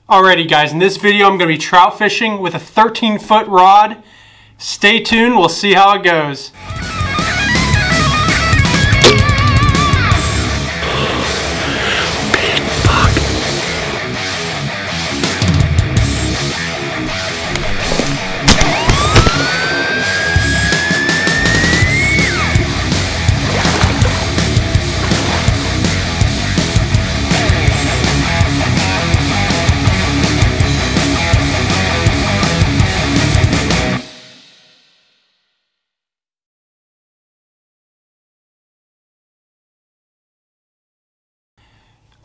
Alrighty guys, in this video I'm going to be trout fishing with a 13-foot rod. Stay tuned, we'll see how it goes.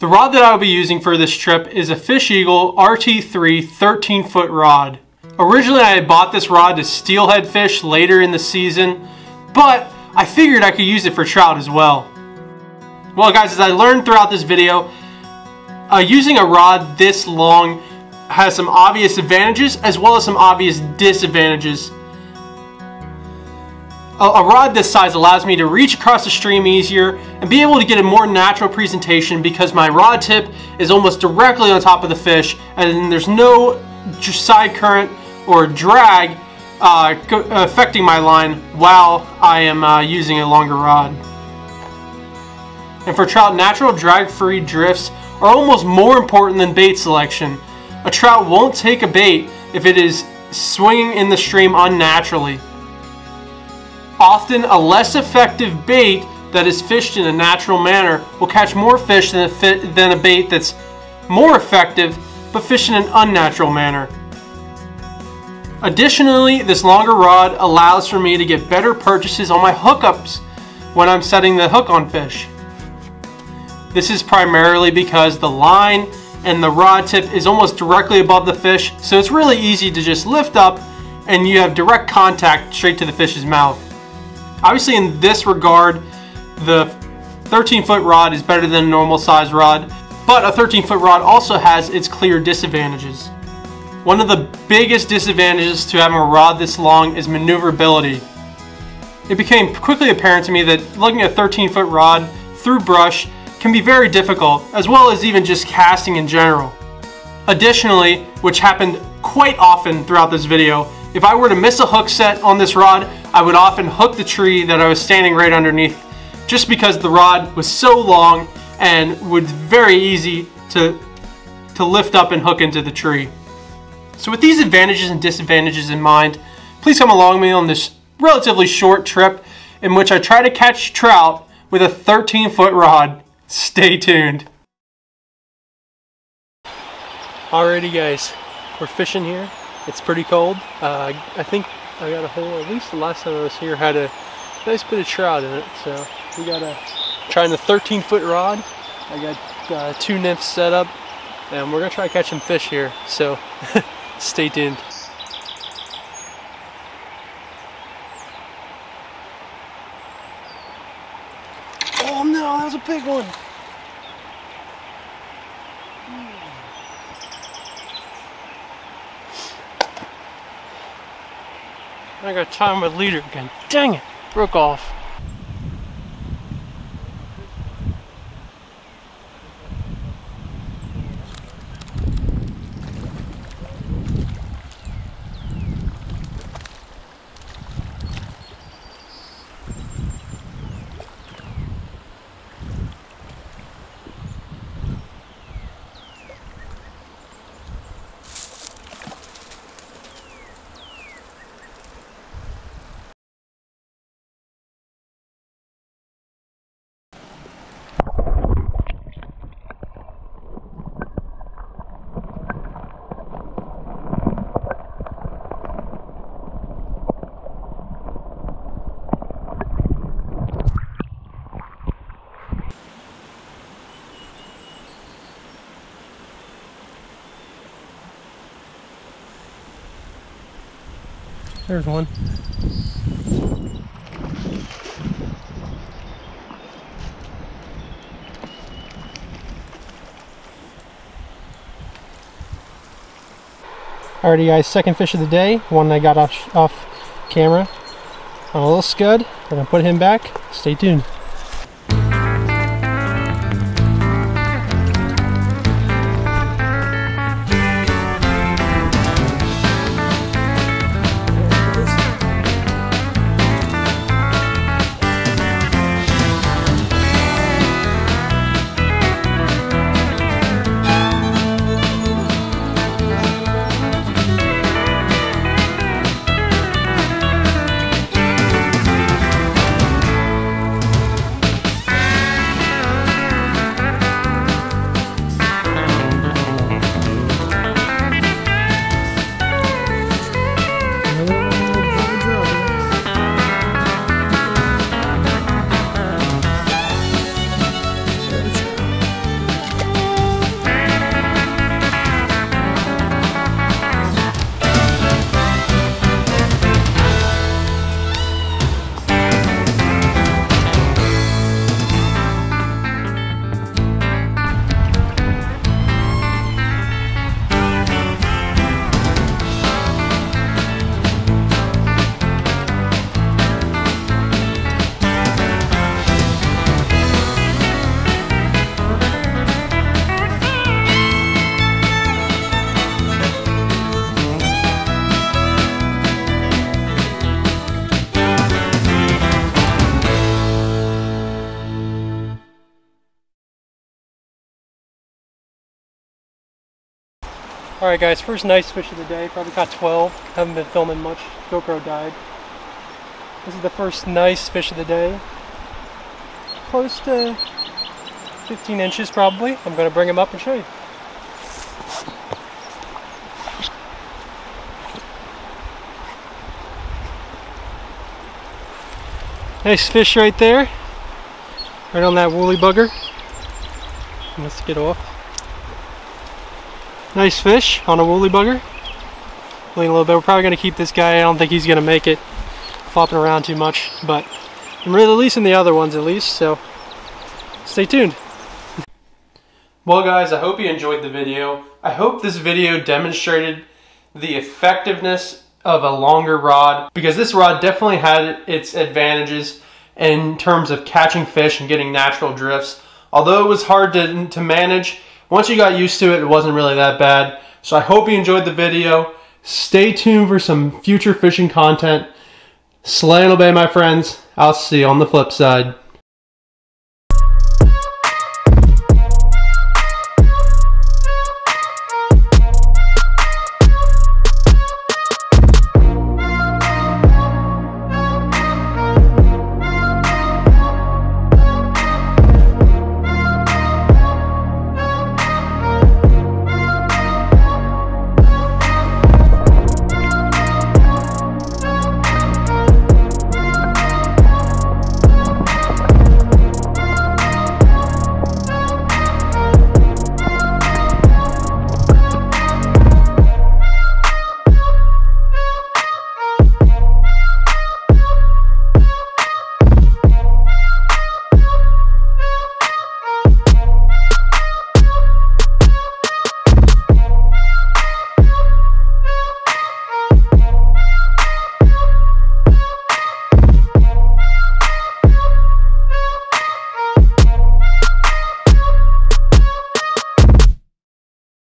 The rod that I will be using for this trip is a Fish Eagle RT3 13-foot rod. Originally I had bought this rod to steelhead fish later in the season, but I figured I could use it for trout as well. Well guys, as I learned throughout this video, using a rod this long has some obvious advantages as well as some obvious disadvantages. A rod this size allows me to reach across the stream easier and be able to get a more natural presentation because my rod tip is almost directly on top of the fish and there's no side current or drag affecting my line while I am using a longer rod. And for trout, natural drag-free drifts are almost more important than bait selection. A trout won't take a bait if it is swinging in the stream unnaturally. Often, a less effective bait that is fished in a natural manner will catch more fish than a bait that's more effective but fished in an unnatural manner. Additionally, this longer rod allows for me to get better purchases on my hookups when I'm setting the hook on fish. This is primarily because the line and the rod tip is almost directly above the fish, so it's really easy to just lift up and you have direct contact straight to the fish's mouth. Obviously in this regard, the 13-foot rod is better than a normal size rod, but a 13-foot rod also has its clear disadvantages. One of the biggest disadvantages to having a rod this long is maneuverability. It became quickly apparent to me that lugging a 13-foot rod through brush can be very difficult, as well as even just casting in general. Additionally, which happened quite often throughout this video, if I were to miss a hook set on this rod, I would often hook the tree that I was standing right underneath just because the rod was so long and was very easy to lift up and hook into the tree. So with these advantages and disadvantages in mind, please come along with me on this relatively short trip in which I try to catch trout with a 13-foot rod. Stay tuned. Alrighty guys, we're fishing here. It's pretty cold. I think I got a hole, at least the last time I was here, had a nice bit of trout in it. So we got trying the 13-foot rod. I got 2 nymphs set up and we're gonna try to catch some fish here. So stay tuned. Oh no, that was a big one. I gotta tie my leader again. Dang it! Broke off. There's one. Alrighty guys, second fish of the day, one I got off camera on a little scud. We're gonna put him back. Stay tuned. Alright guys, first nice fish of the day. Probably caught 12. Haven't been filming much. GoPro died. This is the first nice fish of the day. Close to 15 inches probably. I'm going to bring him up and show you. Nice fish right there. Right on that woolly bugger. Let's get off. Nice fish on a woolly bugger. Lean a little bit. We're probably going to keep this guy. I don't think he's going to make it flopping around too much, but I'm releasing the other ones at least, so stay tuned. Well guys, I hope you enjoyed the video. I hope this video demonstrated the effectiveness of a longer rod, because this rod definitely had its advantages in terms of catching fish and getting natural drifts. Although it was hard to manage, once you got used to it, it wasn't really that bad. So I hope you enjoyed the video. Stay tuned for some future fishing content. Slay and obey, my friends. I'll see you on the flip side.